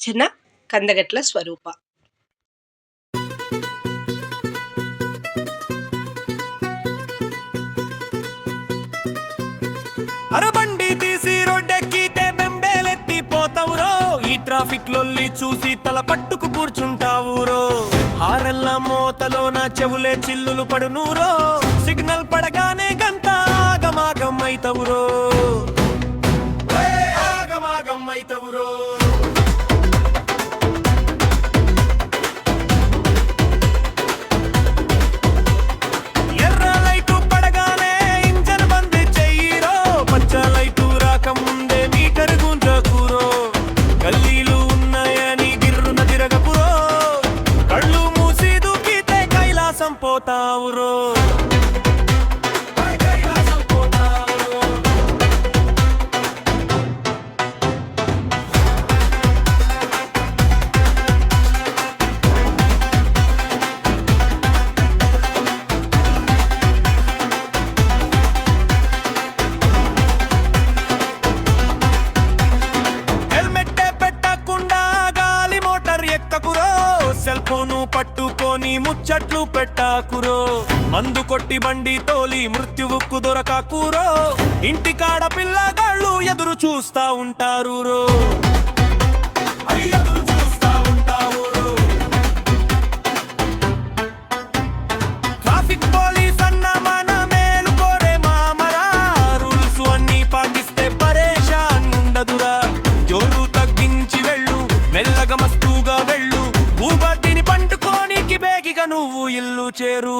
రచన కందగట్ల స్వరూప. అరబండి తీసి రోడ్డెక్కితే బెంబేలెత్తి పోతావురో. ఈ ట్రాఫిక్ లొల్లి చూసి తల పట్టుకు కూర్చుంటావురో. హారెల్ల మోతలోన చెవులే చిల్లులు పడునూరో. సిగ్నల్ పడగానే గంట ఆగమాగం అయితవురో. ఆగమాగం అయితవురో. గల్లీలు ఉన్నాయని గిర్రున తిరగకురో. కళ్ళు మూసి దూకితే కైలాసం పోతావురో. సెల్ ఫోను పట్టుకొని ముచ్చట్లు పెట్టాకురో. మందు కొట్టి బండి తోలి మృత్యువుకు దొరకాకురో. ఇంటికాడ పిల్లగాళ్ళు ఎదురు చూస్తా ఉంటారు రో. ట్రాఫిక్ పోలీస్ అన్న మన మేలు కోరే మామరా. రూల్స్ అన్ని పాటిస్తే పరేషాన్ ఉండదురా. జోరు తగ్గించి వెళ్ళు, మెల్లగా మస్తుగా వెళ్ళు. ఊబట్టిని పండుకోనికి బేగిగా నువ్వు ఇల్లు చేరు.